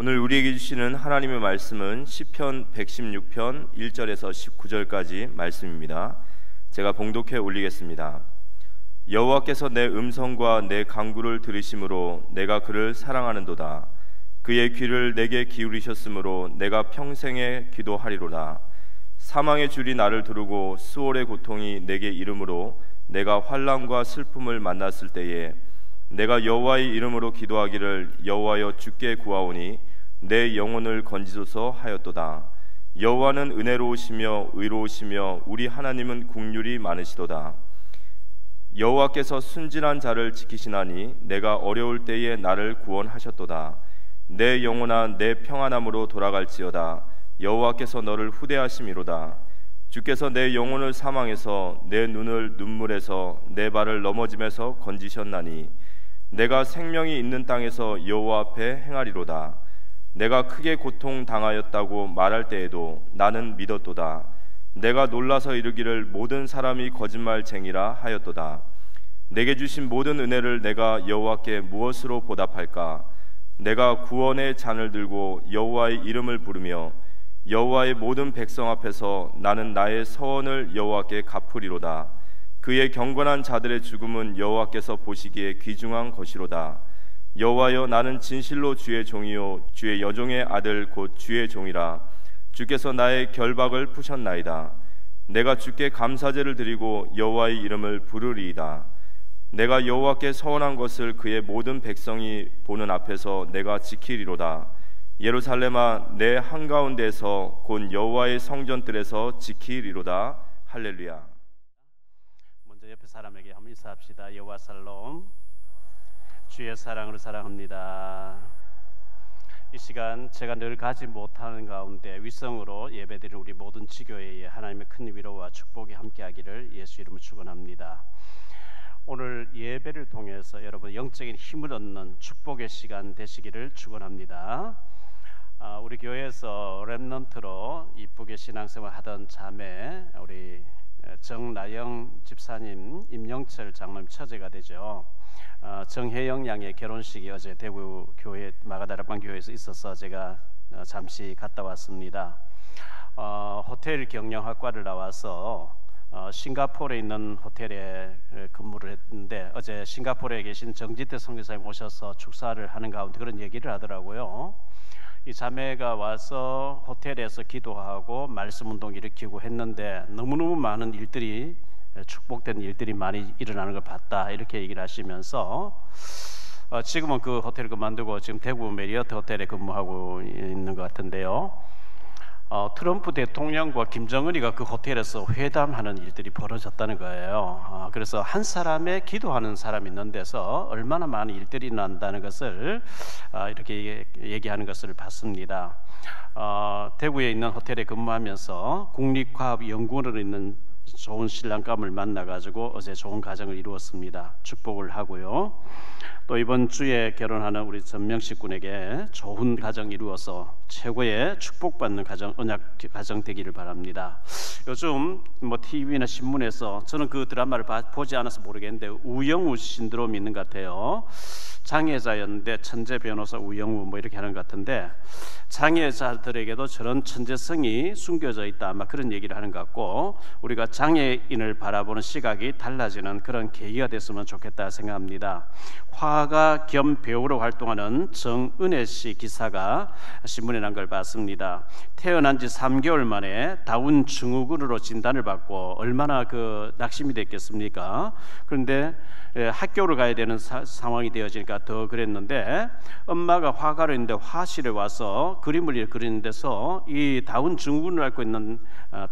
오늘 우리에게 주시는 하나님의 말씀은 시편 116편 1절에서 19절까지 말씀입니다. 제가 봉독해 올리겠습니다. 여호와께서 내 음성과 내 간구를 들으심으로 내가 그를 사랑하는도다. 그의 귀를 내게 기울이셨으므로 내가 평생에 기도하리로다. 사망의 줄이 나를 두르고 수월의 고통이 내게 이름으로 내가 환난과 슬픔을 만났을 때에 내가 여호와의 이름으로 기도하기를 여호와여 주께 구하오니 내 영혼을 건지소서 하였도다. 여호와는 은혜로우시며 의로우시며 우리 하나님은 긍휼이 많으시도다. 여호와께서 순진한 자를 지키시나니 내가 어려울 때에 나를 구원하셨도다. 내 영혼아 내 평안함으로 돌아갈지어다. 여호와께서 너를 후대하심이로다. 주께서 내 영혼을 사망에서 내 눈을 눈물에서 내 발을 넘어짐에서 건지셨나니 내가 생명이 있는 땅에서 여호와 앞에 행하리로다. 내가 크게 고통당하였다고 말할 때에도 나는 믿었도다. 내가 놀라서 이르기를 모든 사람이 거짓말쟁이라 하였도다. 내게 주신 모든 은혜를 내가 여호와께 무엇으로 보답할까? 내가 구원의 잔을 들고 여호와의 이름을 부르며 여호와의 모든 백성 앞에서 나는 나의 서원을 여호와께 갚으리로다. 그의 경건한 자들의 죽음은 여호와께서 보시기에 귀중한 것이로다. 여호와여 나는 진실로 주의 종이요 주의 여종의 아들 곧 주의 종이라. 주께서 나의 결박을 푸셨나이다. 내가 주께 감사제를 드리고 여호와의 이름을 부르리이다. 내가 여호와께 서원한 것을 그의 모든 백성이 보는 앞에서 내가 지키리로다. 예루살렘아 내 한가운데서 곧 여호와의 성전들에서 지키리로다. 할렐루야. 먼저 옆에 사람에게 한번 인사합시다. 여호와 살롬. 주의 사랑으로 사랑합니다. 이 시간 제가 늘 가지 못하는 가운데 위성으로 예배드리는 우리 모든 지교회에 하나님의 큰 위로와 축복이 함께하기를 예수 이름으로 축원합니다. 오늘 예배를 통해서 여러분 영적인 힘을 얻는 축복의 시간 되시기를 축원합니다. 우리 교회에서 렘넌트로 이쁘게 신앙생활 하던 자매 우리 정나영 집사님, 임영철 장로님 처제가 되죠. 정혜영 양의 결혼식이 어제 대구 교회 마가다락방 교회에서 있어서 제가 잠시 갔다 왔습니다. 호텔 경영학과를 나와서 싱가포르에 있는 호텔에 근무를 했는데 어제 싱가포르에 계신 정지태 선교사님 오셔서 축사를 하는 가운데 그런 얘기를 하더라고요. 이 자매가 와서 호텔에서 기도하고 말씀 운동 일으키고 했는데 너무너무 많은 일들이 축복된 일들이 많이 일어나는 걸 봤다 이렇게 얘기를 하시면서 지금은 그 호텔을 그만두고 지금 대구 메리어트 호텔에 근무하고 있는 것 같은데요. 트럼프 대통령과 김정은이가 그 호텔에서 회담하는 일들이 벌어졌다는 거예요. 그래서 한 사람의 기도하는 사람이 있는 데서 얼마나 많은 일들이 일어난다는 것을 이렇게 얘기하는 것을 봤습니다. 대구에 있는 호텔에 근무하면서 국립과학연구원으로 있는 좋은 신랑감을 만나가지고 어제 좋은 가정을 이루었습니다. 축복을 하고요. 또 이번 주에 결혼하는 우리 전명식 군에게 좋은 가정 이루어서 최고의 축복받는 가정, 언약 가정 되기를 바랍니다. 요즘 TV나 신문에서 저는 그 드라마를 보지 않아서 모르겠는데 우영우 신드롬이 있는 것 같아요. 장애자였는데 천재 변호사 우영우 이렇게 하는 것 같은데 장애자들에게도 저런 천재성이 숨겨져 있다 아마 그런 얘기를 하는 것 같고 우리가 장애인을 바라보는 시각이 달라지는 그런 계기가 됐으면 좋겠다 생각합니다. 화가 겸 배우로 활동하는 정은혜 씨 기사가 신문에 난 걸 봤습니다. 태어난 지 3개월 만에 다운 증후군으로 진단을 받고 얼마나 낙심이 됐겠습니까? 그런데 학교를 가야 되는 상황이 되어지니까 더 그랬는데 엄마가 화가로 있는데 화실에 와서 그림을 그리는 데서 이 다운 증후군을 앓고 있는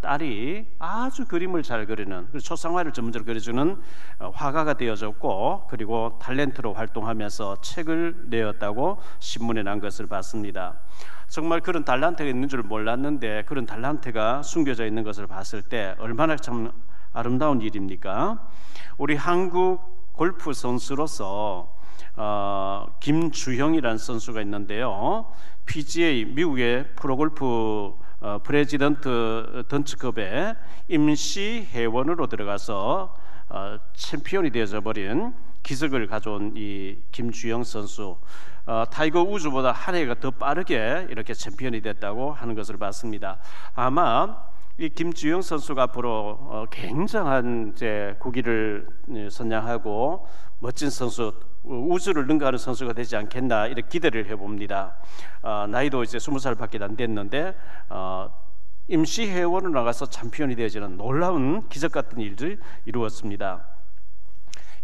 딸이 아주 그림을 잘 그리는 초상화를 전문적으로 그려주는 화가가 되어졌고 그리고 탤런트로 활동하면서 책을 내었다고 신문에 난 것을 봤습니다. 정말 그런 탤런트가 있는 줄 몰랐는데 그런 탤런트가 숨겨져 있는 것을 봤을 때 얼마나 참 아름다운 일입니까? 우리 한국 골프 선수로서 김주형이라는 선수가 있는데요. PGA 미국의 프로골프 프레지던트 던츠컵에 임시 회원으로 들어가서 챔피언이 되어져 버린 기적을 가져온 이 김주영 선수, 타이거 우즈보다 한 해가 더 빠르게 이렇게 챔피언이 됐다고 하는 것을 봤습니다. 아마 이 김주영 선수가 앞으로 굉장한 이제 국위를 선양하고 멋진 선수, 우주를 능가하는 선수가 되지 않겠나 이렇게 기대를 해봅니다. 나이도 이제 20살밖에 안 됐는데 임시 회원으로 나가서 챔피언이 되어지는 놀라운 기적 같은 일을 이루었습니다.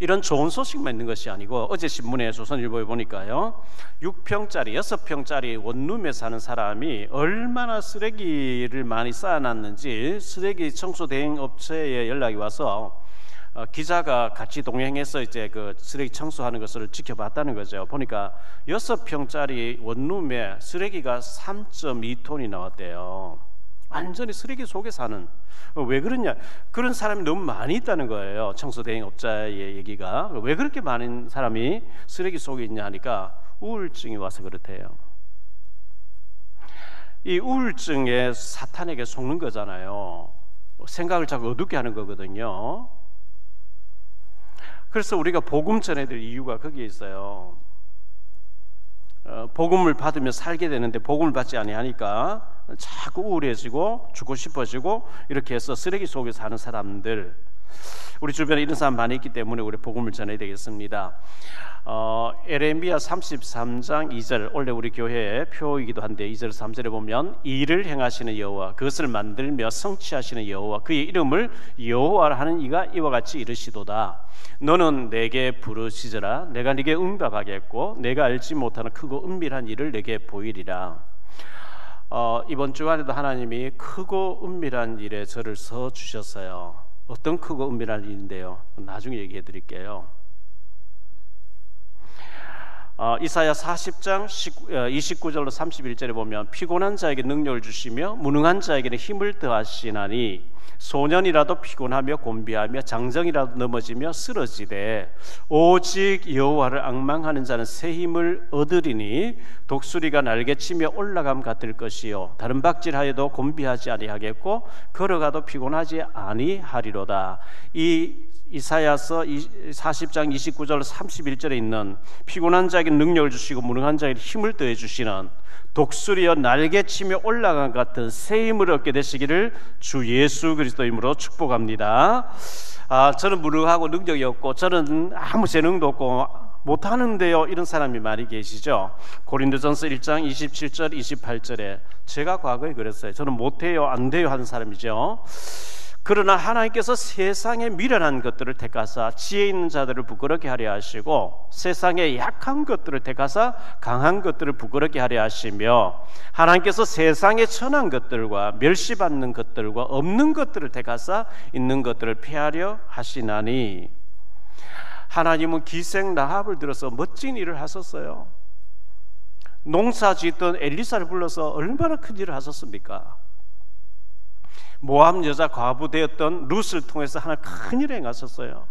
이런 좋은 소식만 있는 것이 아니고 어제 신문에 조선일보에 보니까요, 6평짜리 6평짜리 원룸에 사는 사람이 얼마나 쓰레기를 많이 쌓아놨는지 쓰레기 청소 대행 업체에 연락이 와서 기자가 같이 동행해서 이제 그 쓰레기 청소하는 것을 지켜봤다는 거죠. 보니까 6평짜리 원룸에 쓰레기가 3.2톤이 나왔대요. 완전히 쓰레기 속에 사는. 왜 그러냐? 그런 사람이 너무 많이 있다는 거예요. 청소 대행 업자의 얘기가. 왜 그렇게 많은 사람이 쓰레기 속에 있냐 하니까 우울증이 와서 그렇대요. 이 우울증에 사탄에게 속는 거잖아요. 생각을 자꾸 어둡게 하는 거거든요. 그래서 우리가 복음 전해야 될 이유가 거기에 있어요. 복음을 받으며 살게 되는데 복음을 받지 아니하니까 자꾸 우울해지고 죽고 싶어지고 이렇게 해서 쓰레기 속에 사는 사람들, 우리 주변에 이런 사람 많이 있기 때문에 우리 복음을 전해야 되겠습니다. 에레미야 33장 2절, 원래 우리 교회의 표이기도 한데 2절 3절에 보면 일을 행하시는 여호와, 그것을 만들며 성취하시는 여호와, 그의 이름을 여호와라 하는 이가 이와 같이 이르시도다. 너는 내게 부르시더라. 내가 네게 응답하겠고 내가 알지 못하는 크고 은밀한 일을 내게 보이리라. 이번 주간에도 하나님이 크고 은밀한 일에 저를 서 주셨어요. 어떤 크고 은밀한 일인데요, 나중에 얘기해 드릴게요. 이사야 40장 29절로 31절에 보면 피곤한 자에게 능력을 주시며 무능한 자에게는 힘을 더하시나니 소년이라도 피곤하며 곤비하며 장정이라도 넘어지며 쓰러지되 오직 여호와를 앙망하는 자는 새 힘을 얻으리니 독수리가 날개치며 올라감 같을 것이요 다른 박질하여도 곤비하지 아니하겠고 걸어가도 피곤하지 아니하리로다. 이 이사야서 40장 29절 31절에 있는 피곤한 자에게 능력을 주시고 무능한 자에게 힘을 더해 주시는 독수리여 날개치며 올라간 같은 새 힘을 얻게 되시기를 주 예수 그리스도 이름으로 축복합니다. 저는 무능하고 능력이 없고 저는 아무 재능도 없고 못하는데요, 이런 사람이 많이 계시죠. 고린도전서 1장 27절 28절에 제가 과거에 그랬어요. 저는 못해요, 안 돼요 하는 사람이죠. 그러나 하나님께서 세상의 미련한 것들을 택하사 지혜 있는 자들을 부끄럽게 하려 하시고 세상의 약한 것들을 택하사 강한 것들을 부끄럽게 하려 하시며 하나님께서 세상의 천한 것들과 멸시받는 것들과 없는 것들을 택하사 있는 것들을 폐하려 하시나니. 하나님은 기생 라합을 들어서 멋진 일을 하셨어요. 농사 짓던 엘리사를 불러서 얼마나 큰 일을 하셨습니까? 모압 여자 과부 되었던 룻을 통해서 하나 큰 일을 행하셨어요.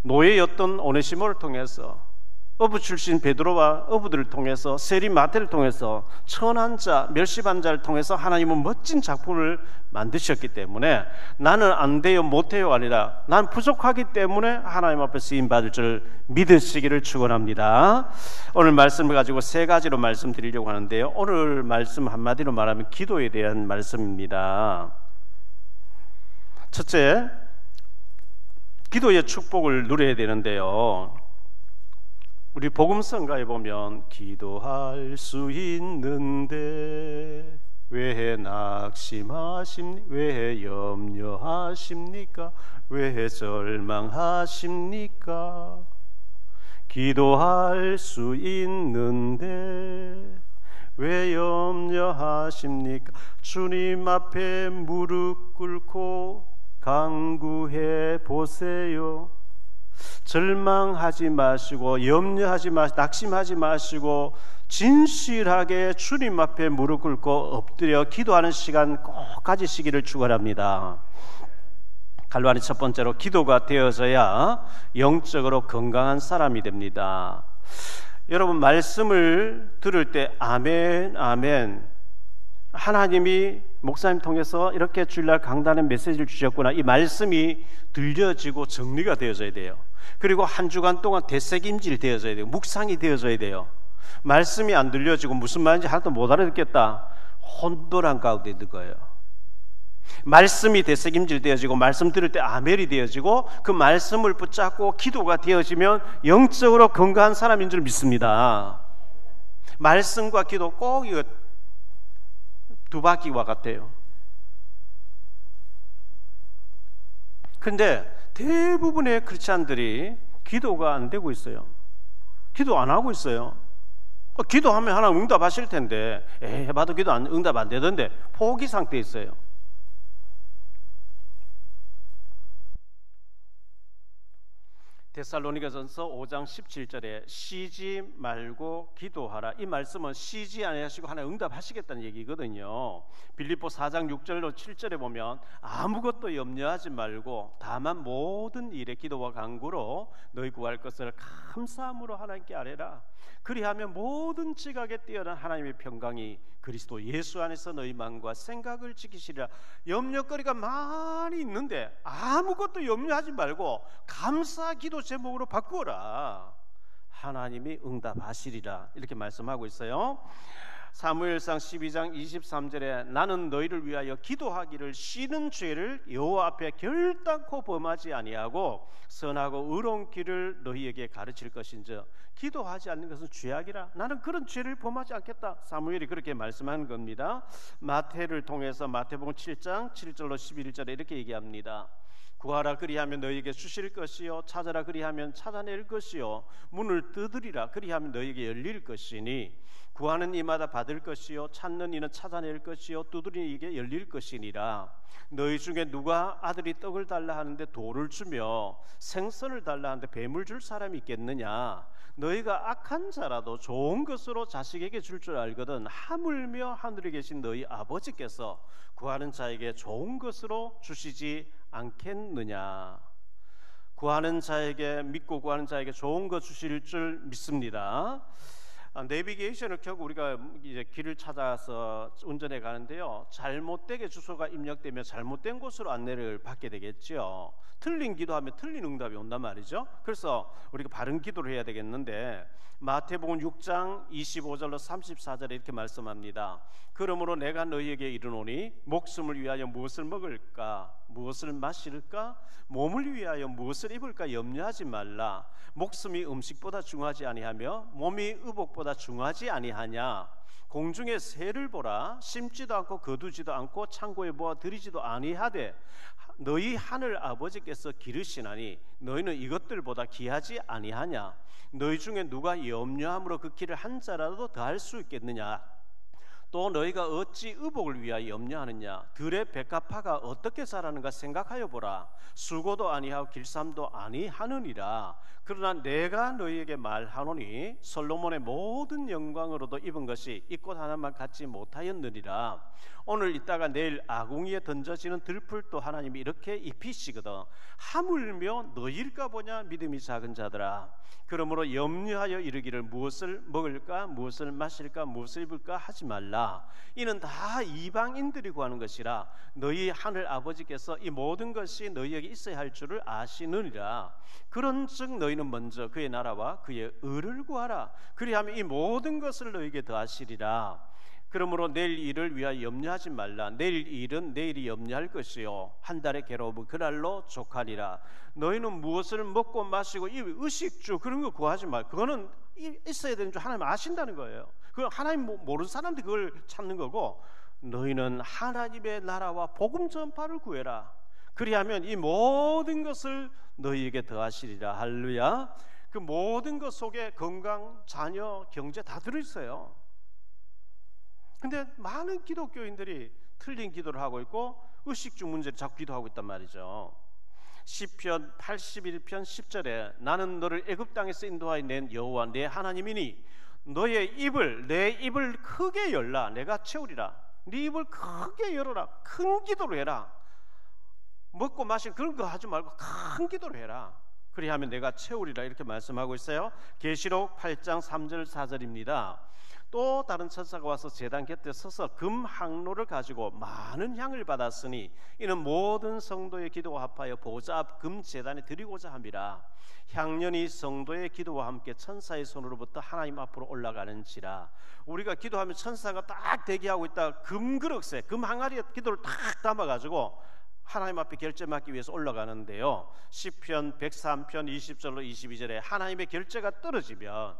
노예였던 오네시모를 통해서, 어부 출신 베드로와 어부들을 통해서, 세리 마태를 통해서, 천한 자, 멸시받는 자를 통해서 하나님은 멋진 작품을 만드셨기 때문에 나는 안 돼요, 못해요 아니라 난 부족하기 때문에 하나님 앞에 쓰임받을 줄 믿으시기를 축원합니다. 오늘 말씀을 가지고 세 가지로 말씀드리려고 하는데요, 오늘 말씀 한마디로 말하면 기도에 대한 말씀입니다. 첫째, 기도의 축복을 누려야 되는데요, 우리 복음성가에 보면 기도할 수 있는데 왜 낙심하십니까? 왜 염려하십니까? 왜 절망하십니까? 기도할 수 있는데 왜 염려하십니까? 주님 앞에 무릎 꿇고 간구해 보세요. 절망하지 마시고 염려하지 마시고 낙심하지 마시고 진실하게 주님 앞에 무릎 꿇고 엎드려 기도하는 시간 꼭 가지시기를 축원합니다. 갈바니 첫 번째로 기도가 되어져야 영적으로 건강한 사람이 됩니다. 여러분 말씀을 들을 때 아멘 아멘, 하나님이 목사님 통해서 이렇게 주일날 강단에 메시지를 주셨구나, 이 말씀이 들려지고 정리가 되어져야 돼요. 그리고 한 주간 동안 되새김질 되어져야 돼요. 묵상이 되어져야 돼요. 말씀이 안 들려지고 무슨 말인지 하나도 못 알아듣겠다, 혼돈한 가운데 있는 거예요. 말씀이 되새김질 되어지고 말씀 들을 때 아멘이 되어지고 그 말씀을 붙잡고 기도가 되어지면 영적으로 건강한 사람인 줄 믿습니다. 말씀과 기도 꼭 이거 두 바퀴와 같아요. 근데 대부분의 크리스찬들이 기도가 안 되고 있어요. 기도 안 하고 있어요. 기도하면 하나님 응답하실 텐데 해봐도 응답 안 되던데 포기 상태에 있어요. 데살로니가전서 5장 17절에 쉬지 말고 기도하라, 이 말씀은 쉬지 아니하시고 하나님 응답하시겠다는 얘기거든요. 빌립보 4장 6절로 7절에 보면 아무것도 염려하지 말고 다만 모든 일에 기도와 간구로 너희 구할 것을 감사함으로 하나님께 아뢰라. 그리하면 모든 지각에 뛰어난 하나님의 평강이 그리스도 예수 안에서 너희 마음과 생각을 지키시리라. 염려거리가 많이 있는데 아무것도 염려하지 말고 감사 기도 제목으로 바꾸어라. 하나님이 응답하시리라, 이렇게 말씀하고 있어요. 사무엘상 12장 23절에 나는 너희를 위하여 기도하기를 쉬는 죄를 여호와 앞에 결단코 범하지 아니하고 선하고 의로운 길을 너희에게 가르칠 것인즉 기도하지 않는 것은 죄악이라. 나는 그런 죄를 범하지 않겠다. 사무엘이 그렇게 말씀하는 겁니다. 마태를 통해서 마태복음 7장 7절로 11절에 이렇게 얘기합니다. 구하라 그리하면 너희에게 주실 것이요 찾아라 그리하면 찾아낼 것이요 문을 두드리라 그리하면 너희에게 열릴 것이니 구하는 이마다 받을 것이요 찾는 이는 찾아낼 것이요 두드리는 이에게 열릴 것이니라. 너희 중에 누가 아들이 떡을 달라 하는데 돌을 주며 생선을 달라 하는데 뱀을 줄 사람이 있겠느냐. 너희가 악한 자라도 좋은 것으로 자식에게 줄 줄 알거든 하물며 하늘에 계신 너희 아버지께서 구하는 자에게 좋은 것으로 주시지 않겠느냐. 구하는 자에게, 믿고 구하는 자에게 좋은 것 주실 줄 믿습니다. 내비게이션을 켜고 우리가 이제 길을 찾아서 운전해 가는데요, 잘못되게 주소가 입력되면 잘못된 곳으로 안내를 받게 되겠죠. 틀린 기도하면 틀린 응답이 온단 말이죠. 그래서 우리가 바른 기도를 해야 되겠는데 마태복음 6장 25절로 34절에 이렇게 말씀합니다. 그러므로 내가 너희에게 이르노니 목숨을 위하여 무엇을 먹을까 무엇을 마실까 몸을 위하여 무엇을 입을까 염려하지 말라. 목숨이 음식보다 중하지 아니하며 몸이 의복보다 중하지 아니하냐. 공중의 새를 보라. 심지도 않고 거두지도 않고 창고에 모아 들이지도 아니하되 너희 하늘 아버지께서 기르시나니 너희는 이것들보다 귀하지 아니하냐. 너희 중에 누가 염려함으로 그 길을 한 자라도 더할 수 있겠느냐. 또 너희가 어찌 의복을 위하여 염려하느냐. 들의 백합화가 어떻게 자라는가 생각하여 보라. 수고도 아니하고 길쌈도 아니하느니라. 그러나 내가 너희에게 말하노니 솔로몬의 모든 영광으로도 입은 것이 이 꽃 하나만 갖지 못하였느니라. 오늘 있다가 내일 아궁이에 던져지는 들풀도 하나님이 이렇게 입히시거든. 하물며 너희일까 보냐 믿음이 작은 자들아. 그러므로 염려하여 이르기를 무엇을 먹을까 무엇을 마실까 무엇을 입을까 하지 말라. 이는 다 이방인들이 구하는 것이라. 너희 하늘 아버지께서 이 모든 것이 너희에게 있어야 할 줄을 아시느니라. 그런즉 너희는 먼저 그의 나라와 그의 의를 구하라. 그리하면 이 모든 것을 너희에게 더하시리라. 그러므로 내일 일을 위하여 염려하지 말라. 내일 일은 내일이 염려할 것이요 한 달의 괴로움은 그날로 족하리라. 너희는 무엇을 먹고 마시고 이 의식주 그런 거 구하지 말. 그거는 있어야 되는 줄 하나님 아신다는 거예요. 그 하나님 모르는 사람들이 그걸 찾는 거고, 너희는 하나님의 나라와 복음 전파를 구해라. 그리하면 이 모든 것을 너희에게 더하시리라. 할렐루야. 그 모든 것 속에 건강, 자녀, 경제 다 들어있어요. 근데 많은 기독교인들이 틀린 기도를 하고 있고 의식주 문제를 자꾸 기도하고 있단 말이죠. 시편 81편 10절에 나는 너를 애굽 땅에서 인도하여 낸 여호와 내 하나님이니 너의 입을 내 입을 크게 열라. 내가 채우리라. 네 입을 크게 열어라. 큰 기도를 해라. 먹고 마신 그런 거 하지 말고 큰 기도를 해라. 그리하면 내가 채우리라 이렇게 말씀하고 있어요. 계시록 8장 3절 4절입니다. 또 다른 천사가 와서 제단 곁에 서서 금 항로를 가지고 많은 향을 받았으니 이는 모든 성도의 기도와 합하여 보좌 앞 금 제단에 드리고자 함이라. 향년이 성도의 기도와 함께 천사의 손으로부터 하나님 앞으로 올라가는지라. 우리가 기도하면 천사가 딱 대기하고 있다. 금 그릇에 금 항아리에 기도를 딱 담아가지고 하나님 앞에 결제 맡기 위해서 올라가는데요. 시편 103편 20절로 22절에 하나님의 결제가 떨어지면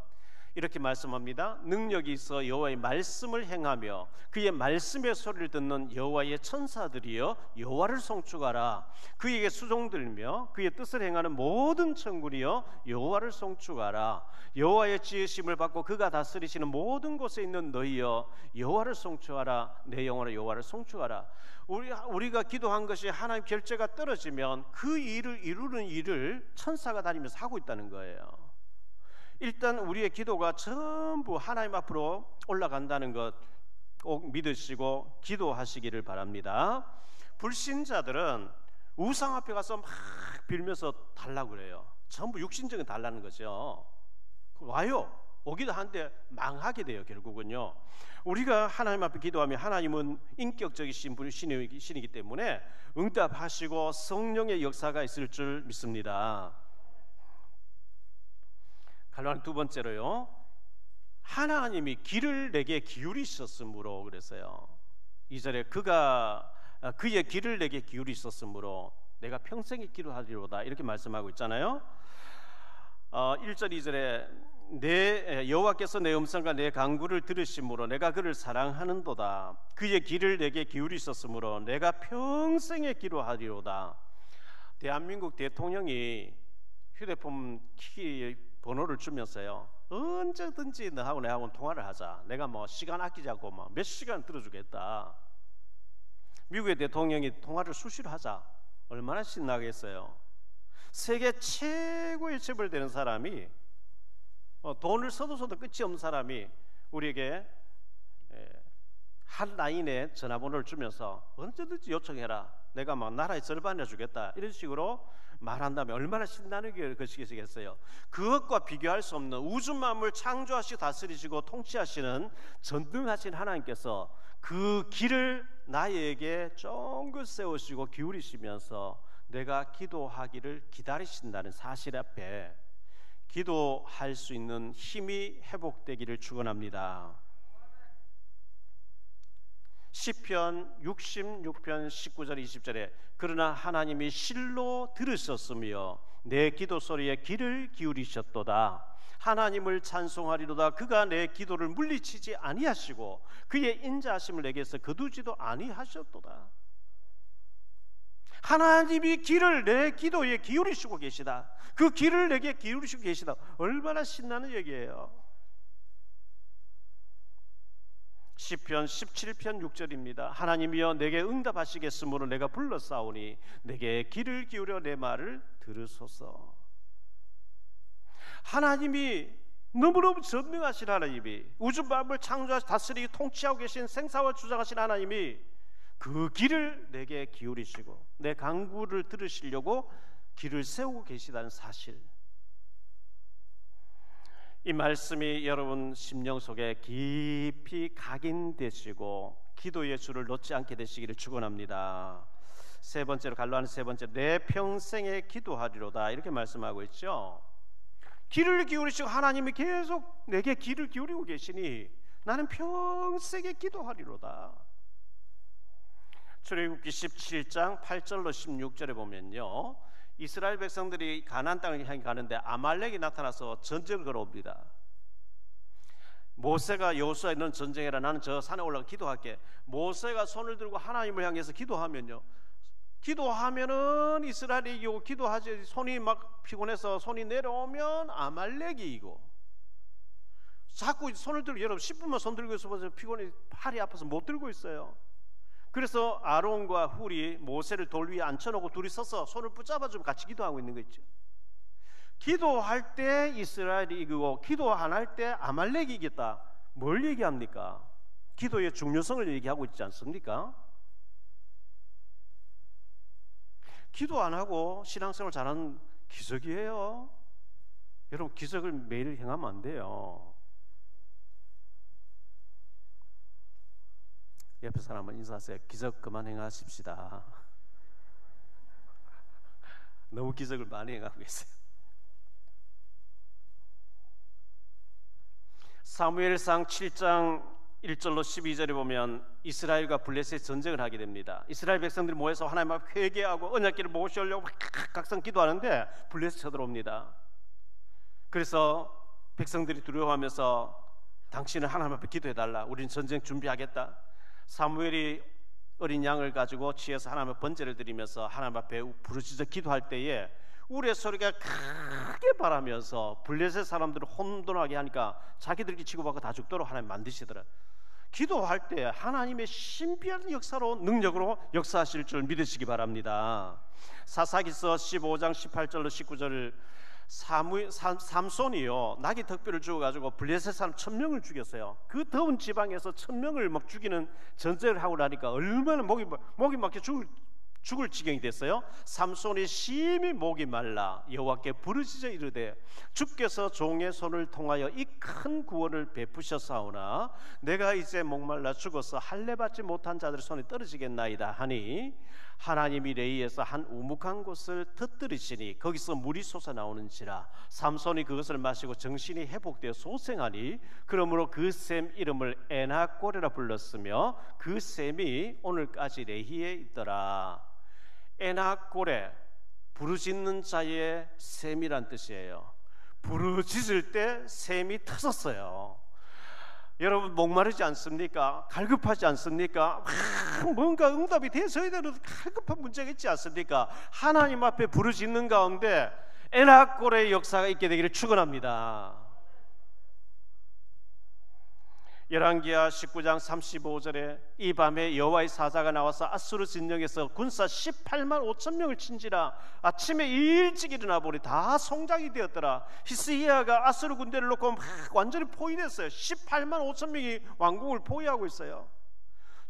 이렇게 말씀합니다. 능력이 있어 여호와의 말씀을 행하며 그의 말씀의 소리를 듣는 여호와의 천사들이여 여호와를 송축하라. 그에게 수종들며 그의 뜻을 행하는 모든 천군이여 여호와를 송축하라. 여호와의 지으심을 받고 그가 다스리시는 모든 곳에 있는 너희여 여호와를 송축하라. 내 영혼아 여호와를 송축하라. 우리가 기도한 것이 하나님 결제가 떨어지면 그 일을 이루는 일을 천사가 다니면서 하고 있다는 거예요. 일단 우리의 기도가 전부 하나님 앞으로 올라간다는 것 꼭 믿으시고 기도하시기를 바랍니다. 불신자들은 우상 앞에 가서 막 빌면서 달라고 그래요. 전부 육신적인 달라는 거죠. 와요. 오기도 하는데 망하게 돼요. 결국은요. 우리가 하나님 앞에 기도하면 하나님은 인격적이신 분이시기 때문에 응답하시고 성령의 역사가 있을 줄 믿습니다. 갈라디 두 번째로요. 하나님이 귀를 내게 기울이셨으므로 그랬어요. 2절에 그의 귀를 내게 기울이셨으므로 내가 평생에 기도하리로다 이렇게 말씀하고 있잖아요. 1절 2절에 내 여호와께서 내 음성과 내 간구를 들으심으로 내가 그를 사랑하는도다. 그의 귀를 내게 기울이셨으므로 내가 평생에 기도하리로다. 대한민국 대통령이 휴대폰 키 번호를 주면서요. 언제든지 너하고 내하고 통화를 하자. 내가 뭐 시간 아끼지 않고 뭐 몇 시간 들어주겠다. 미국의 대통령이 통화를 수시로 하자. 얼마나 신나겠어요. 세계 최고의 재벌되는 사람이 돈을 써도 끝이 없는 사람이 우리에게 핫라인에 전화번호를 주면서 언제든지 요청해라. 내가 막 나라의 절반 해주겠다. 이런 식으로 말한다면 얼마나 신나는 것이겠어요. 그것과 비교할 수 없는 우주 만물 창조하시고 다스리시고 통치하시는 전능하신 하나님께서 그 길을 나에게 쫑긋 세우시고 기울이시면서 내가 기도하기를 기다리신다는 사실 앞에 기도할 수 있는 힘이 회복되기를 축원합니다. 시편 66편 19절 20절에 그러나 하나님이 실로 들으셨으며 내 기도 소리에 귀를 기울이셨도다. 하나님을 찬송하리로다. 그가 내 기도를 물리치지 아니하시고 그의 인자하심을 내게서 거두지도 아니하셨도다. 하나님이 귀를 내 기도에 기울이시고 계시다. 그 귀를 내게 기울이시고 계시다. 얼마나 신나는 얘기예요. 시편 17편 6절입니다. 하나님이여 내게 응답하시겠으므로 내가 불러싸우니 내게 귀를 기울여 내 말을 들으소서. 하나님이 너무너무 전능하신 하나님이 우주 만물 창조하시고 다스리고 통치하고 계신 생사와 주장하신 하나님이 그 귀를 내게 기울이시고 내 간구를 들으시려고 귀를 세우고 계시다는 사실, 이 말씀이 여러분 심령 속에 깊이 각인되시고 기도의 줄을 놓지 않게 되시기를 축원합니다. 세 번째로 갈로하는 세 번째, 내 평생에 기도하리로다 이렇게 말씀하고 있죠. 귀를 기울이시고 하나님이 계속 내게 귀를 기울이고 계시니 나는 평생에 기도하리로다. 출애굽기 17장 8절로 16절에 보면요, 이스라엘 백성들이 가나안 땅을 향해 가는데 아말렉이 나타나서 전쟁을 걸어옵니다. 모세가 여호수아에 너는 전쟁해라, 나는 저 산에 올라가 기도할게. 모세가 손을 들고 하나님을 향해서 기도하면요, 기도하면은 이스라엘이 이기고, 기도하지 손이 막 피곤해서 손이 내려오면 아말렉이 이기고. 자꾸 손을 들고, 여러분 10분만 손 들고 있어서 피곤해 팔이 아파서 못 들고 있어요. 그래서 아론과 훌이 모세를 돌 위에 앉혀놓고 둘이 서서 손을 붙잡아주면 같이 기도하고 있는 거 있죠. 기도할 때 이스라엘이 이기고 기도 안 할 때 아말렉이 이겼다. 뭘 얘기합니까? 기도의 중요성을 얘기하고 있지 않습니까? 기도 안 하고 신앙생활 잘하는 기적이에요. 여러분, 기적을 매일 행하면 안 돼요. 옆에 사람 한번 인사하세요. 기적 그만 행하십시다. 너무 기적을 많이 행하고 계세요. 사무엘상 7장 1절로 12절에 보면 이스라엘과 블레셋의 전쟁을 하게 됩니다. 이스라엘 백성들이 모여서 하나님 앞에 회개하고 언약궤를 모시려고 각성 기도하는데 블레셋 쳐들어옵니다. 그래서 백성들이 두려워하면서 당신은 하나님 앞에 기도해달라, 우리는 전쟁 준비하겠다. 사무엘이 어린 양을 가지고 취해서 하나님 앞에 번제를 드리면서 하나님 앞에 부르짖어 기도할 때에 우레 소리가 크게 바라면서 블레셋 사람들을 혼돈하게 하니까 자기들끼리 치고받고 다 죽도록 하나님 만드시더라. 기도할 때 하나님의 신비한 역사로 능력으로 역사하실 줄 믿으시기 바랍니다. 사사기서 15장 18절로 19절, 삼손이요 낙이 덕비를 주어가지고 블레셋 사람 1000명을 죽였어요. 그 더운 지방에서 1000명을 막 죽이는 전쟁을 하고 나니까 얼마나 목이 막혀 죽을 지경이 됐어요. 삼손이 심히 목이 말라 여호와께 부르짖어 이르되 주께서 종의 손을 통하여 이 큰 구원을 베푸셨사오나 내가 이제 목말라 죽어서 할례 받지 못한 자들의 손에 떨어지겠나이다 하니 하나님이 레이에서 한 우묵한 곳을 터뜨리시니 거기서 물이 솟아나오는지라 삼손이 그것을 마시고 정신이 회복되어 소생하니 그러므로 그 샘 이름을 에나꼬레라 불렀으며 그 샘이 오늘까지 레히에 있더라. 에나꼬레, 부르짖는 자의 샘이란 뜻이에요. 부르짖을 때 샘이 터졌어요. 여러분 목마르지 않습니까? 갈급하지 않습니까? 뭔가 응답이 돼서야 되는 갈급한 문제가 있지 않습니까? 하나님 앞에 부르짖는 가운데 에나꼬레의 역사가 있게 되기를 축원합니다. 열왕기하 19장 35절에 이 밤에 여호와의 사자가 나와서 아수르 진영에서 군사 18만 5천 명을 친지라. 아침에 일찍 일어나 보니 다 송장이 되었더라. 히스기야가 아수르 군대를 놓고 막 완전히 포위됐어요. 18만 5천 명이 왕궁을 포위하고 있어요.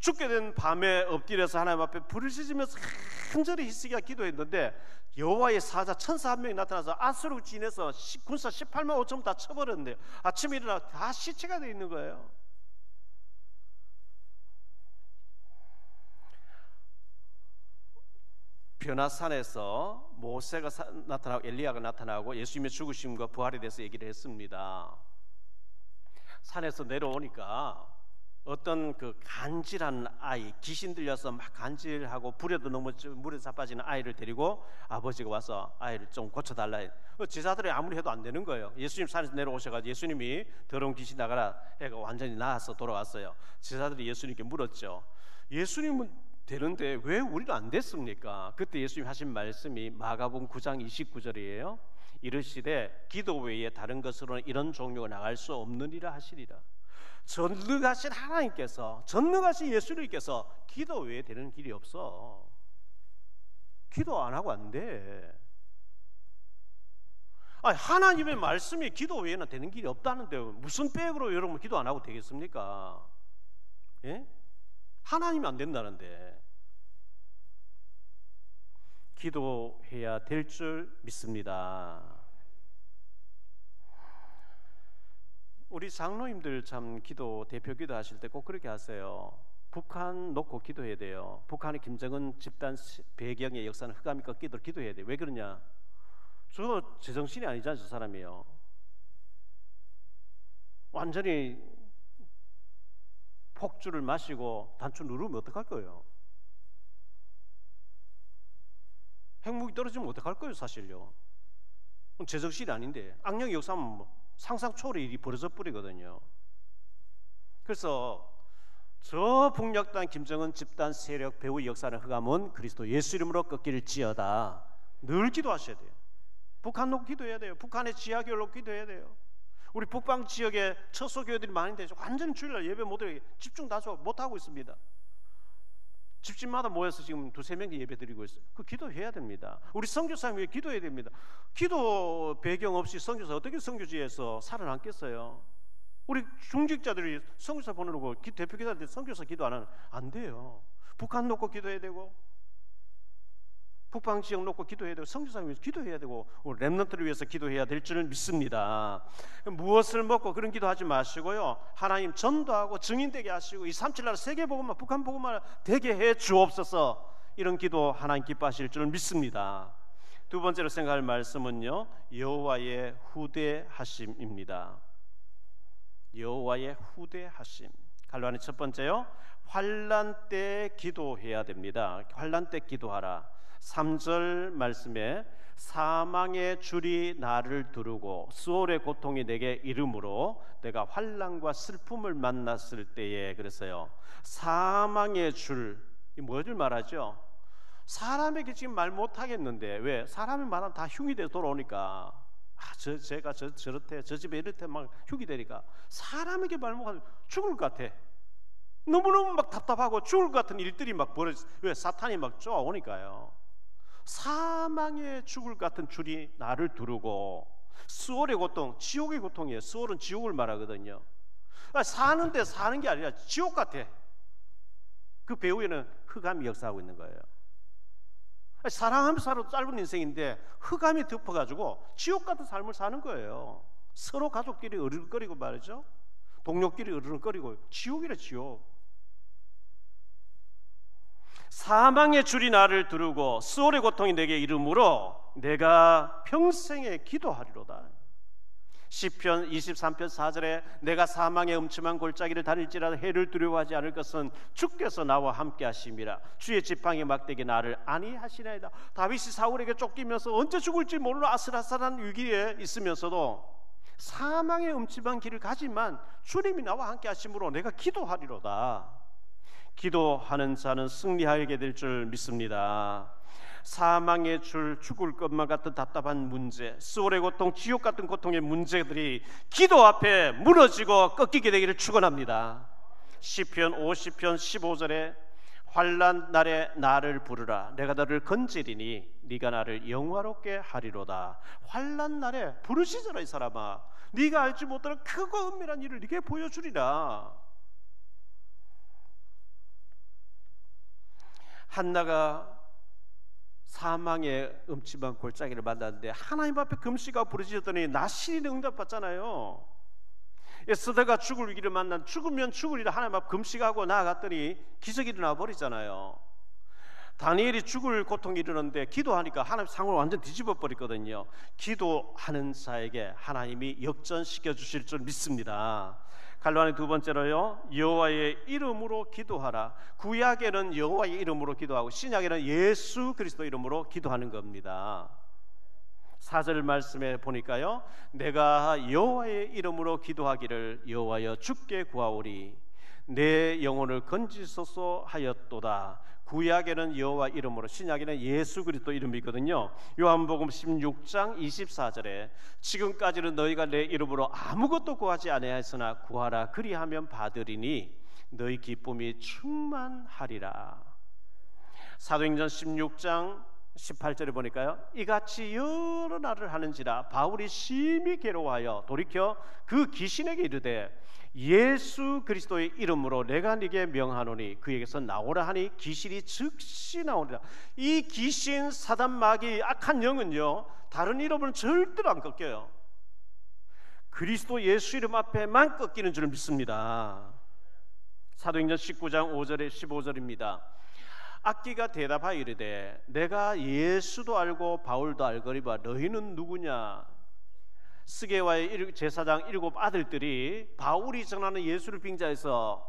죽게 된 밤에 엎드려서 하나님 앞에 부르짖으면서 간절히 히스기야 기도했는데 여호와의 사자 천사 한 명이 나타나서 아수르 진에서 군사 18만 5천 명 다 쳐버렸는데 아침에 일어나 다 시체가 되어 있는 거예요. 변화산에서 모세가 나타나고 엘리야가 나타나고 예수님의 죽으심과 부활에 대해서 얘기를 했습니다. 산에서 내려오니까 어떤 그 간질한 아이, 귀신 들려서 막 간질하고 불에도 너무 물에 자빠지는 아이를 데리고 아버지가 와서 아이를 좀 고쳐달라. 제자들이 아무리 해도 안 되는 거예요. 예수님 산에서 내려오셔가지고 예수님이 더러운 귀신 나가라 애가 완전히 나아서 돌아왔어요. 제자들이 예수님께 물었죠. 예수님은 되는데 왜 우리는 안 됐습니까? 그때 예수님 하신 말씀이 마가복음 9장 29절이에요. 이르시되 기도 외에 다른 것으로는 이런 종류가 나갈 수 없느니라 하시리라. 전능하신 하나님께서, 전능하신 예수님께서 기도 외에 되는 길이 없어. 기도 안 하고 안 돼. 아니, 하나님의 말씀이 기도 외에는 되는 길이 없다는데 무슨 백으로 여러분 기도 안 하고 되겠습니까? 예? 하나님이 안 된다는데. 기도해야 될 줄 믿습니다. 우리 장로님들 참 기도, 대표 기도 하실 때 꼭 그렇게 하세요. 북한 놓고 기도해야 돼요. 북한의 김정은 집단 배경의 역사는 흑암이 꺾이도록 기도해야 돼요. 왜 그러냐? 저 제정신이 아니잖아요. 저 사람이요. 완전히 폭주를 마시고 단추 누르면 어떡할 거예요? 핵무기 떨어지면 어떡할 거예요? 사실요. 제정신이 아닌데 악령의 역사는 상상 초월의 일이 벌어져 버리거든요. 그래서 저 북녘단 김정은 집단 세력 배후의 역사는 흑암은 그리스도 예수 이름으로 꺾일지어다. 늘 기도하셔야 돼요. 북한 놓고 기도해야 돼요. 북한의 지하교회를 놓고 기도해야 돼요. 우리 북방 지역에 처소교회들이 많은데 완전 주일날 예배 못하게 집중 다수 못하고 있습니다. 집집마다 모여서 지금 2-3명 예배 드리고 있어요. 그 기도해야 됩니다. 우리 선교사님 위해 기도해야 됩니다. 기도 배경 없이 선교사 어떻게 선교지에서 살아남겠어요? 우리 중직자들이 선교사 보내려고 대표 기도할 때 선교사 기도 안 하면 안 돼요. 북한 놓고 기도해야 되고, 북방 지역 놓고 기도해야 되고 선교사를 위해서 기도해야 되고 렘넌트를 위해서 기도해야 될 줄 믿습니다. 무엇을 먹고 그런 기도하지 마시고요, 하나님 전도하고 증인되게 하시고 이 3.7 나라 세계복음화 북한 복음화 되게 해 주옵소서. 이런 기도 하나님 기뻐하실 줄 믿습니다. 두 번째로 생각할 말씀은요, 여호와의 후대하심입니다. 여호와의 후대하심. 갈로안의 첫 번째요, 환난 때 기도해야 됩니다. 환난 때 기도하라. 3절 말씀에 사망의 줄이 나를 두르고 수월의 고통이 내게 이름으로 내가 환난과 슬픔을 만났을 때에, 그랬어요. 사망의 줄, 이 뭐를 말하죠? 사람에게 지금 말 못하겠는데, 왜? 사람이 말하면 다 흉이 돼서 돌아오니까, 제가 저렇대, 저 집에 이렇대 막 흉이 되니까 사람에게 말 못하면 죽을 것 같아. 너무너무 막 답답하고 죽을 것 같은 일들이 막 벌어져. 왜? 사탄이 막 쫓아오니까요. 사망의 죽을 것 같은 줄이 나를 두르고, 수월의 고통, 지옥의 고통이에요. 수월은 지옥을 말하거든요. 사는데 사는 게 아니라 지옥 같아. 그 배후에는 흑암이 역사하고 있는 거예요. 사랑하면서 살아도 짧은 인생인데 흑암이 덮어가지고 지옥 같은 삶을 사는 거예요. 서로 가족끼리 으르렁거리고 말이죠, 동료끼리 으르렁거리고, 지옥이래 지옥. 사망의 줄이 나를 두르고 수월의 고통이 내게 이름으로 내가 평생에 기도하리로다. 시편 23편 4절에 내가 사망의 음침한 골짜기를 다닐지라도 해를 두려워하지 않을 것은 주께서 나와 함께 하심이라. 주의 지팡이 막대기 나를 안위하시나이다. 다윗이 사울에게 쫓기면서 언제 죽을지 모르는 아슬아슬한 위기에 있으면서도 사망의 음침한 길을 가지만 주님이 나와 함께 하심으로 내가 기도하리로다. 기도하는 자는 승리하게 될 줄 믿습니다. 사망의 줄, 죽을 것만 같은 답답한 문제, 수월의 고통, 지옥 같은 고통의 문제들이 기도 앞에 무너지고 꺾이게 되기를 축원합니다. 시편 50편 15절에 환난 날에 나를 부르라. 내가 너를 건지리니 네가 나를 영화롭게 하리로다. 환난 날에 부르시잖아. 이 사람아, 네가 알지 못하는 크고 은밀한 일을 네게 보여주리라. 한나가 사망의 음침한 골짜기를 만났는데 하나님 앞에 금식하고 부르짖었더니 나신이 응답받잖아요. 에스더가 죽을 위기를 만난, 죽으면 죽으리라 하나님 앞에 금식하고 나아갔더니 기적이 일어나 버리잖아요. 다니엘이 죽을 고통이 이르는데 기도하니까 하나님 상을 완전 뒤집어 버렸거든요. 기도하는 자에게 하나님이 역전시켜 주실 줄 믿습니다. 갈로안의 두 번째로요, 여호와의 이름으로 기도하라. 구약에는 여호와의 이름으로 기도하고 신약에는 예수 그리스도 이름으로 기도하는 겁니다. 4절 말씀에 보니까요, 내가 여호와의 이름으로 기도하기를 여호와여 주께 구하오리. 내 영혼을 건지소서 하였도다. 구약에는 여호와 이름으로, 신약에는 예수 그리스도 이름이거든요. 요한복음 16장 24절에 지금까지는 너희가 내 이름으로 아무것도 구하지 아니하였으나 구하라 그리하면 받으리니 너희 기쁨이 충만하리라. 사도행전 16장 18절에 보니까요, 이같이 여러 날을 하는지라 바울이 심히 괴로워하여 돌이켜 그 귀신에게 이르되 예수 그리스도의 이름으로 내가 네게 명하노니 그에게서 나오라 하니 귀신이 즉시 나오리라. 이 귀신, 사단, 마귀, 악한 영은요 다른 이름은 절대로 안 꺾여요. 그리스도 예수 이름 앞에만 꺾이는 줄 믿습니다. 사도행전 19장 5절에 15절입니다. 악기가 대답하여 이르되 내가 예수도 알고 바울도 알거니와 너희는 누구냐. 스게와의 제사장 7 아들들이 바울이 전하는 예수를 빙자해서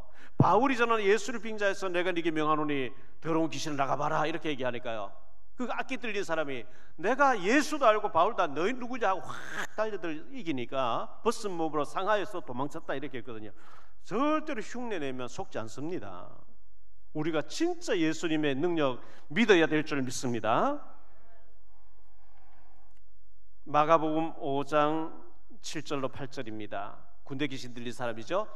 내가 네게 명하노니 더러운 귀신을 나가봐라 이렇게 얘기하니까요, 그 악기 들린 사람이 내가 예수도 알고 바울도 알고 너희 누구냐 하고 확 달려들 이기니까 벗은 몸으로 상하여서 도망쳤다 이렇게 했거든요. 절대로 흉내내면 속지 않습니다. 우리가 진짜 예수님의 능력 믿어야 될 줄 믿습니다. 마가복음 5장 7절로 8절입니다. 군대 귀신 들린 사람이죠.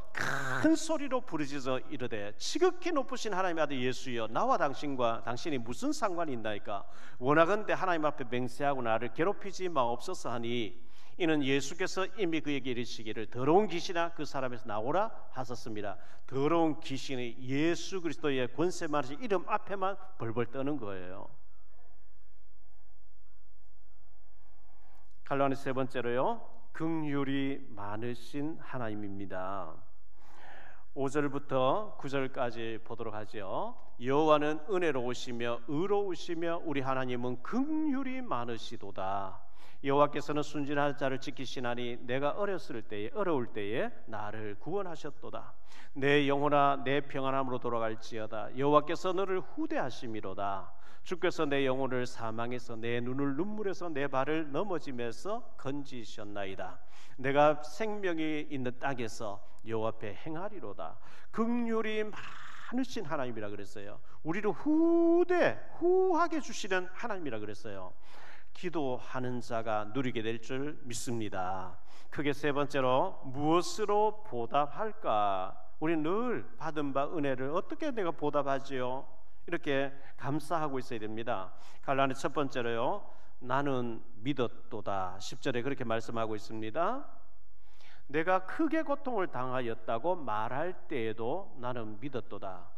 큰 소리로 부르짖어 이르되 지극히 높으신 하나님의 아들 예수여, 나와 당신이 무슨 상관이 있나이까. 원하건대 하나님 앞에 맹세하고 나를 괴롭히지 마옵소서 하니 이는 예수께서 이미 그에게 이르시기를 더러운 귀신아 그 사람에서 나오라 하셨습니다. 더러운 귀신이 예수 그리스도의 권세 많으신 이름 앞에만 벌벌 떠는 거예요. 갈라니 세 번째로요, 긍휼이 많으신 하나님입니다. 5절부터 9절까지 보도록 하죠. 여호와는 은혜로우시며 의로우시며 우리 하나님은 긍휼이 많으시도다. 여호와께서는 순진한 자를 지키시나니 내가 어려울 때에 나를 구원하셨도다. 내 영혼아 내 평안함으로 돌아갈지어다. 여호와께서 너를 후대하심이로다. 주께서 내 영혼을 사망에서 내 눈을 눈물에서 내 발을 넘어짐에서 건지셨나이다. 내가 생명이 있는 땅에서 여호와 앞에 행하리로다. 긍휼이 많으신 하나님이라 그랬어요. 우리를 후하게 주시는 하나님이라 그랬어요. 기도하는 자가 누리게 될 줄 믿습니다. 크게 세 번째로, 무엇으로 보답할까? 우리는 늘 받은 바 은혜를 어떻게 내가 보답하지요? 이렇게 감사하고 있어야 됩니다. 갈라니 첫 번째로요, 나는 믿었도다. 10절에 그렇게 말씀하고 있습니다. 내가 크게 고통을 당하였다고 말할 때에도 나는 믿었도다.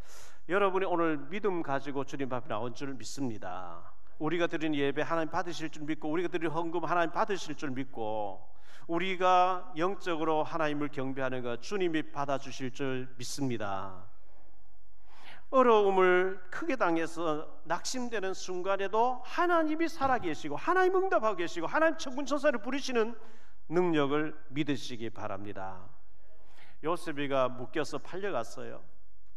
여러분이 오늘 믿음 가지고 주님 앞에 나온 줄 믿습니다. 우리가 드리는 예배 하나님 받으실 줄 믿고, 우리가 드리는 헌금 하나님 받으실 줄 믿고, 우리가 영적으로 하나님을 경배하는 것 주님이 받아주실 줄 믿습니다. 어려움을 크게 당해서 낙심되는 순간에도 하나님이 살아계시고 하나님 응답하고 계시고 하나님 천군천사를 부리시는 능력을 믿으시기 바랍니다. 요셉이가 묶여서 팔려갔어요.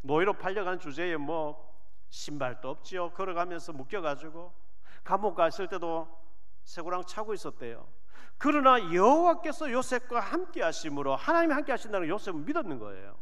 노예로 팔려가는 주제에 신발도 없지요. 걸어가면서 묶여가지고 감옥 갔을 때도 쇠고랑 차고 있었대요. 그러나 여호와께서 요셉과 함께 하심으로, 하나님이 함께 하신다는 요셉은 믿었는 거예요.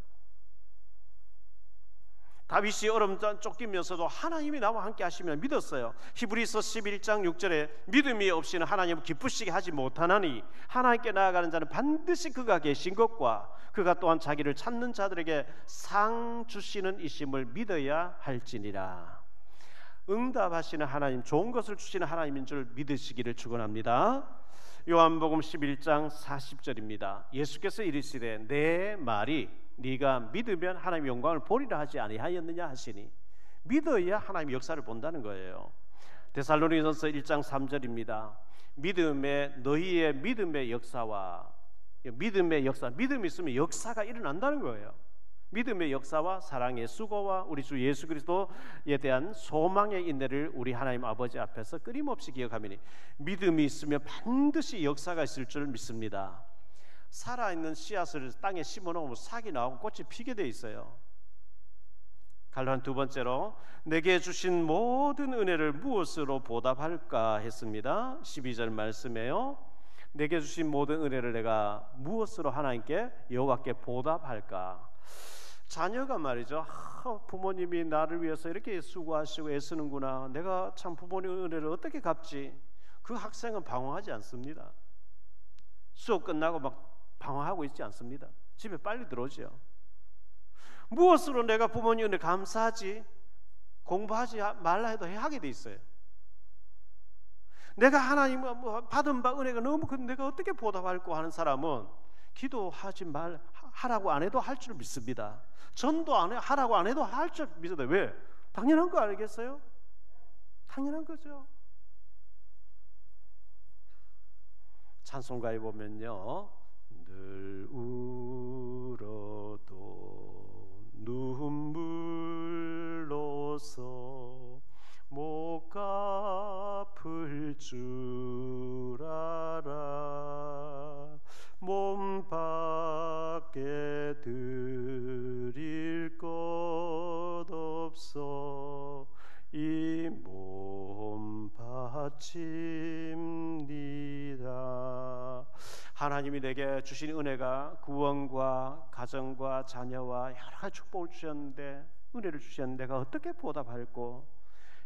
다윗이 어려움 쫓기면서도 하나님이 나와 함께 하시면 믿었어요. 히브리서 11장 6절에 믿음이 없이는 하나님을 기쁘시게 하지 못하나니 하나님께 나아가는 자는 반드시 그가 계신 것과 그가 또한 자기를 찾는 자들에게 상 주시는 이심을 믿어야 할지니라. 응답하시는 하나님, 좋은 것을 주시는 하나님인 줄 믿으시기를 축원합니다. 요한복음 11장 40절입니다. 예수께서 이르시되 내 말이 네가 믿으면 하나님의 영광을 보리라 하지 아니하였느냐 하시니, 믿어야 하나님의 역사를 본다는 거예요. 데살로니가서 1장 3절입니다. 너희의 믿음의 역사와, 믿음이 있으면 역사가 일어난다는 거예요. 믿음의 역사와 사랑의 수고와 우리 주 예수 그리스도에 대한 소망의 인내를 우리 하나님 아버지 앞에서 끊임없이 기억하면, 믿음이 있으면 반드시 역사가 있을 줄 믿습니다. 살아있는 씨앗을 땅에 심어놓으면 싹이 나오고 꽃이 피게 돼 있어요. 갈라니 두 번째로, 내게 주신 모든 은혜를 무엇으로 보답할까 했습니다. 12절 말씀에요, 내게 주신 모든 은혜를 내가 무엇으로 하나님께, 여호와께 보답할까? 자녀가 말이죠, 부모님이 나를 위해서 이렇게 수고하시고 애쓰는구나, 내가 참 부모님의 은혜를 어떻게 갚지? 그 학생은 방황하지 않습니다. 수업 끝나고 막 방황하고 있지 않습니다. 집에 빨리 들어오죠. 무엇으로 내가 부모님 은혜 감사하지? 공부하지 말라 해도 하게 돼 있어요. 내가 하나님 받은 바 은혜가 너무 큰, 내가 어떻게 보답할까 하는 사람은 기도하지 하라고 안 해도 할 줄 믿습니다. 전도 하라고 안 해도 할 줄 믿습니다. 왜? 당연한 거 아니겠어요? 당연한 거죠. 찬송가에 보면요, 늘 울어도 눈물로서 못 갚을 줄 알아, 몸 밖에 드릴 것 없어 이 몸 바칩니다. 하나님이 내게 주신 은혜가 구원과 가정과 자녀와 여러 가지 축복을 주셨는데, 은혜를 주셨는데 내가 어떻게 보답할꼬?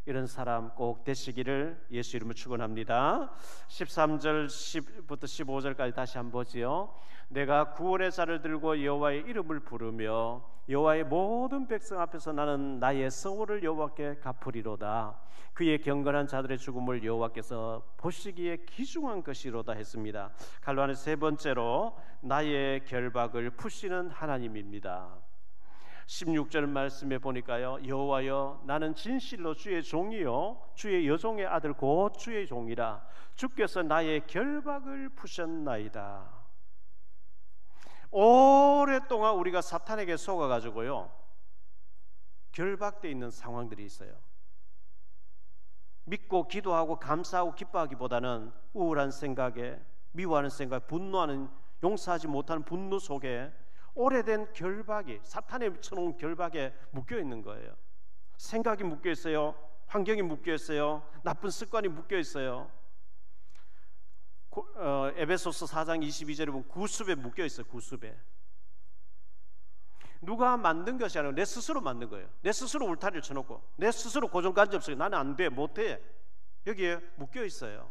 이런 사람 꼭 되시기를 예수 이름으로 축원합니다. 13절부터 15절까지 다시 한번 보지요. 내가 구원의 자를 들고 여호와의 이름을 부르며 여호와의 모든 백성 앞에서 나는 나의 성호를 여호와께 갚으리로다. 그의 경건한 자들의 죽음을 여호와께서 보시기에 귀중한 것이로다 했습니다. 갈라니 세 번째로, 나의 결박을 푸시는 하나님입니다. 16절 말씀에 보니까요, 여호와여 나는 진실로 주의 종이요 주의 여종의 아들 곧 주의 종이라. 주께서 나의 결박을 푸셨나이다. 오랫동안 우리가 사탄에게 속아가지고요 결박되어 있는 상황들이 있어요. 믿고 기도하고 감사하고 기뻐하기보다는 우울한 생각에, 미워하는 생각, 분노하는, 용서하지 못하는 분노 속에 오래된 결박이, 사탄에 쳐놓은 결박에 묶여 있는 거예요. 생각이 묶여 있어요. 환경이 묶여 있어요. 나쁜 습관이 묶여 있어요. 에베소서 4장 22절에 보면 구습에 묶여 있어요. 구습에. 누가 만든 것이 아니라 내 스스로 만든 거예요. 내 스스로 울타리를 쳐놓고 내 스스로 고정관념 속에 나는 안 돼, 못해, 여기에 묶여 있어요.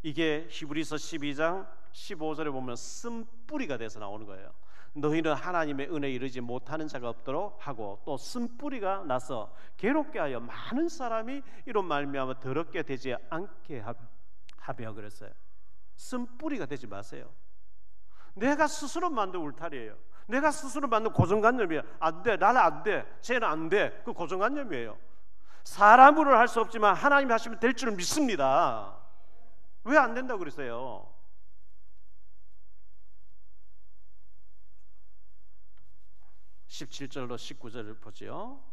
이게 히브리서 12장 15절에 보면 쓴뿌리가 돼서 나오는 거예요. 너희는 하나님의 은혜에 이르지 못하는 자가 없도록 하고, 또 쓴뿌리가 나서 괴롭게 하여 많은 사람이 이런 말미암아 더럽게 되지 않게 하며 그랬어요. 쓴뿌리가 되지 마세요. 내가 스스로 만든 울타리예요. 내가 스스로 만든 고정관념이에요. 안 돼, 나는 안 돼, 쟤는 안 돼. 그 고정관념이에요. 사람으로는 할 수 없지만 하나님이 하시면 될 줄 믿습니다. 왜 안 된다고 그랬어요? (17절로 19절을) 보죠.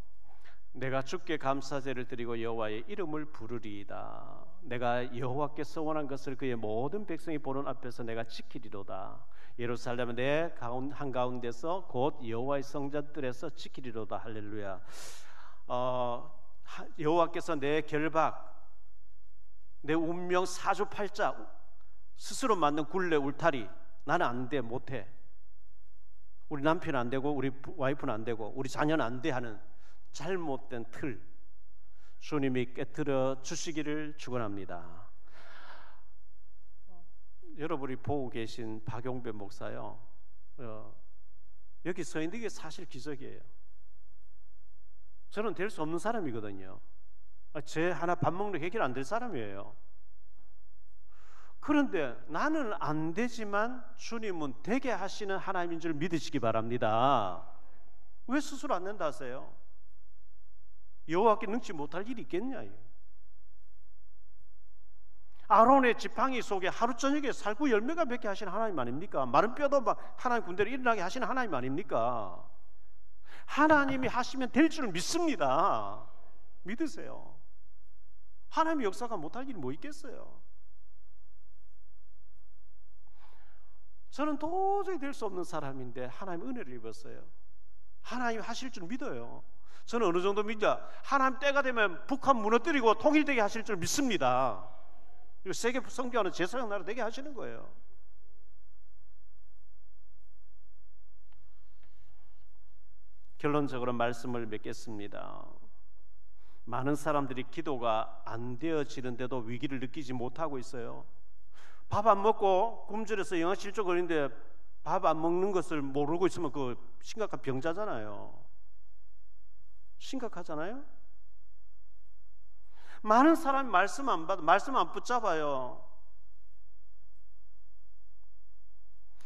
내가 주께 감사제를 드리고 여호와의 이름을 부르리이다. 내가 여호와께서 원한 것을 그의 모든 백성이 보는 앞에서 내가 지키리로다. 예루살렘은 내 한가운데서 곧 여호와의 성전들에서 지키리로다. 할렐루야. 여호와께서 내 결박, 내 운명 사주팔자, 스스로 만든 굴레 울타리, 나는 안 돼, 못해, 우리 남편은 안 되고 우리 와이프는 안 되고 우리 자녀는 안 돼 하는 잘못된 틀, 주님이 깨트려 주시기를 축원합니다. 여러분이 보고 계신 박용배 목사요, 여기 서 있는 게 사실 기적이에요. 저는 될 수 없는 사람이거든요. 제 하나 밥 먹는 게 해결 안 될 사람이에요. 그런데 나는 안 되지만 주님은 되게 하시는 하나님인 줄 믿으시기 바랍니다. 왜 스스로 안 된다 하세요? 여호와께 능치 못할 일이 있겠냐? 아론의 지팡이 속에 하루 저녁에 살구 열매가 맺게 하시는 하나님 아닙니까? 마른 뼈도 막 하나님 군대로 일어나게 하시는 하나님 아닙니까? 하나님이 하시면 될 줄 믿습니다. 믿으세요. 하나님의 역사가 못할 일이 뭐 있겠어요? 저는 도저히 될 수 없는 사람인데 하나님 은혜를 입었어요. 하나님 하실 줄 믿어요. 저는 어느 정도 믿냐? 하나님 때가 되면 북한 무너뜨리고 통일되게 하실 줄 믿습니다. 그리고 세계 선교하는 제사장 나라 되게 하시는 거예요. 결론적으로 말씀을 맺겠습니다. 많은 사람들이 기도가 안 되어지는데도 위기를 느끼지 못하고 있어요. 밥 안 먹고 굶주려서 영양실조 걸리는데 밥 안 먹는 것을 모르고 있으면 그 심각한 병자잖아요. 심각하잖아요. 많은 사람이 말씀 안 받아, 말씀 안 붙잡아요.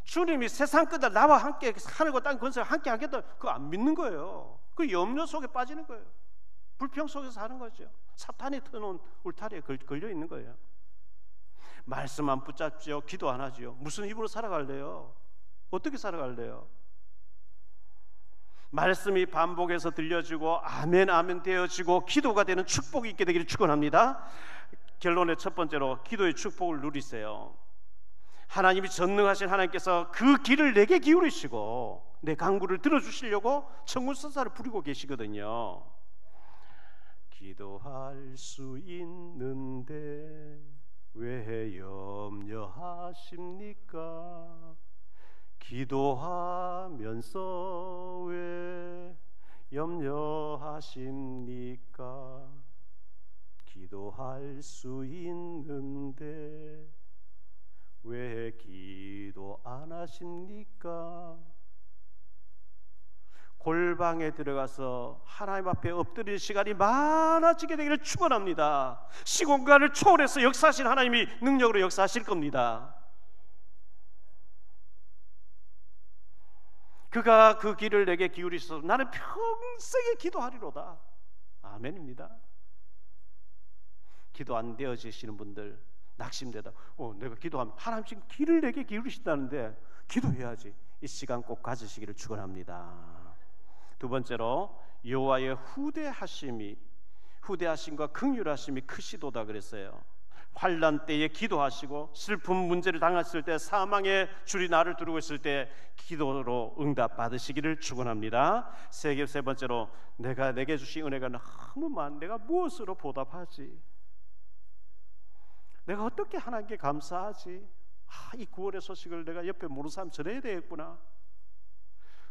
주님이 세상 끝에 나와 함께 하늘과 땅 건설 함께 하겠다, 그거 안 믿는 거예요. 그 염려 속에 빠지는 거예요. 불평 속에서 사는 거죠. 사탄이 터놓은 울타리에 걸려 있는 거예요. 말씀 안 붙잡죠. 기도 안 하죠. 무슨 힘으로 살아갈래요? 어떻게 살아갈래요? 말씀이 반복해서 들려지고 아멘 아멘 되어지고 기도가 되는 축복이 있게 되기를 축원합니다. 결론의 첫 번째로 기도의 축복을 누리세요. 하나님이 전능하신 하나님께서 그 길을 내게 기울이시고 내 간구를 들어주시려고 천군천사를 부리고 계시거든요. 기도할 수 있는데 왜 염려하십니까? 기도하면서 왜 염려하십니까? 기도할 수 있는데 왜 기도 안 하십니까? 골방에 들어가서 하나님 앞에 엎드릴 시간이 많아지게 되기를 축원합니다. 시공간을 초월해서 역사하신 하나님이 능력으로 역사하실 겁니다. 그가 그 길을 내게 기울이셔서 나는 평생에 기도하리로다. 아멘입니다. 기도 안 되어지시는 분들 낙심되다. 내가 기도하면 하나님 지금 길을 내게 기울이신다는데 기도해야지. 이 시간 꼭 가지시기를 축원합니다. 두 번째로 여호와의 후대하심과 긍휼하심이 크시도다 그랬어요. 환난 때에 기도하시고 슬픈 문제를 당했을 때 사망의 줄이 나를 두르고 있을 때 기도로 응답 받으시기를 축원합니다. 세 번째로 내가 내게 주신 은혜가 너무 많. 내가 무엇으로 보답하지? 내가 어떻게 하나님께 감사하지? 이 구원의 소식을 내가 옆에 모르는 사람 전해야 되겠구나.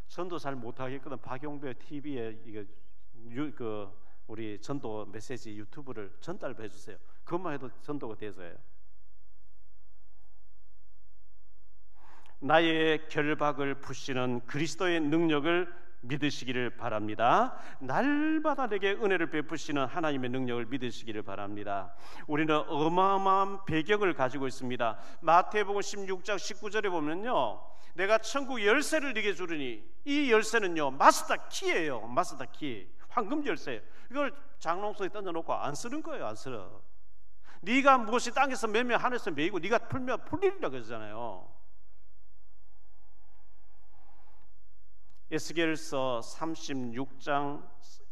전도 잘 못하겠거든. 박용배 TV에 우리 전도 메시지 유튜브를 전달해 주세요. 그것만 해도 전도가 돼서요. 나의 결박을 푸시는 그리스도의 능력을 믿으시기를 바랍니다. 날마다 내게 은혜를 베푸시는 하나님의 능력을 믿으시기를 바랍니다. 우리는 어마어마한 배경을 가지고 있습니다. 마태복음 16장 19절에 보면요, 내가 천국 열쇠를 네게 주르니, 이 열쇠는요 마스터 키예요. 마스터 키, 황금 열쇠예요. 이걸 장롱 속에 던져놓고 안 쓰는 거예요. 안 쓰러. 네가 무엇이 땅에서 매면 하늘에서 매이고 네가 풀면 풀리리라 그러잖아요. 에스겔서 36장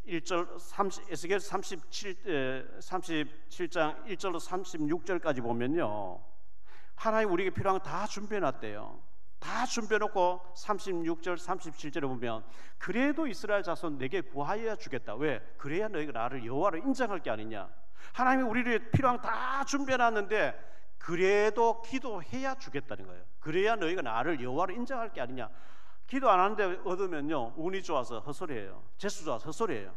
1절, 에스겔 37장 1절로 36절까지 보면요, 하나님 우리에게 필요한 거 다 준비해놨대요. 다 준비해놓고 36절 37절에 보면 그래도 이스라엘 자손 내게 구하여야 주겠다. 왜? 그래야 너희가 나를 여호와로 인정할 게 아니냐. 하나님이 우리를 필요한 거 다 준비해놨는데 그래도 기도해야 주겠다는 거예요. 그래야 너희가 나를 여호와로 인정할 게 아니냐. 기도 안 하는데 얻으면요 운이 좋아서 헛소리예요. 재수 좋아서 헛소리예요.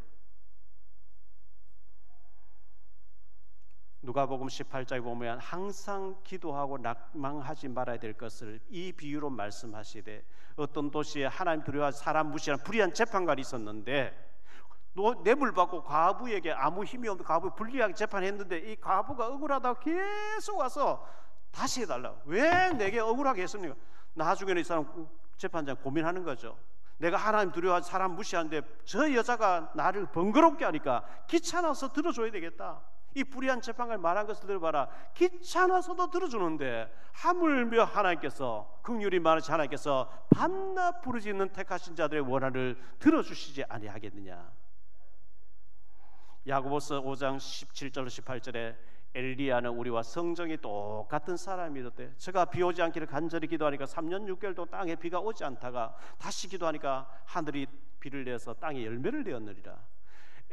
누가복음 18장에 보면 항상 기도하고 낙망하지 말아야 될 것을 이 비유로 말씀하시되, 어떤 도시에 하나님 두려워하는 사람 무시하는 불의한 재판관이 있었는데 뇌물 받고 과부에게 아무 힘이 없는 과부 불리하게 재판했는데 이 과부가 억울하다고 계속 와서 다시 해달라고. 왜 내게 억울하게 했습니까? 나중에는 이 사람 재판장 고민하는 거죠. 내가 하나님 두려워하는 사람 무시하는데 저 여자가 나를 번거롭게 하니까 귀찮아서 들어줘야 되겠다. 이 불의한 재판관이 말한 것을 들어봐라. 귀찮아서도 들어주는데 하물며 하나님께서, 긍휼이 많으신 하나님께서 반나 부르짖는 택하신 자들의 원한을 들어주시지 아니하겠느냐. 야고보서 5장 17절 18절에 엘리야는 우리와 성정이 똑같은 사람이었대. 저가 비 오지 않기를 간절히 기도하니까 3년 6개월도 땅에 비가 오지 않다가 다시 기도하니까 하늘이 비를 내서 땅에 열매를 내었느니라.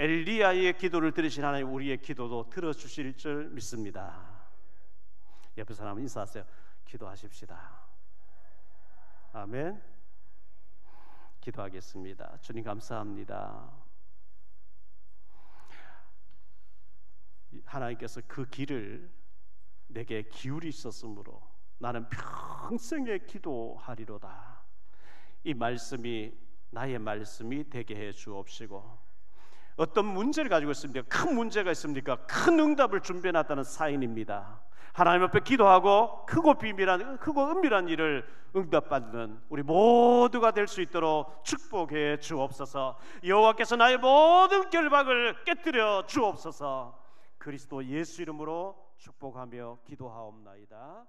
엘리야의 기도를 들으신 하나님 우리의 기도도 들어주실 줄 믿습니다. 옆에 사람 인사하세요. 기도하십시다. 아멘. 기도하겠습니다. 주님 감사합니다. 하나님께서 그 길을 내게 기울이셨으므로 나는 평생에 기도하리로다. 이 말씀이 나의 말씀이 되게 해 주옵시고, 어떤 문제를 가지고 있습니까? 큰 문제가 있습니까? 큰 응답을 준비해놨다는 사인입니다. 하나님 앞에 기도하고 크고 은밀한 일을 응답받는 우리 모두가 될 수 있도록 축복해 주옵소서. 여호와께서 나의 모든 결박을 깨뜨려 주옵소서. 그리스도 예수 이름으로 축복하며 기도하옵나이다.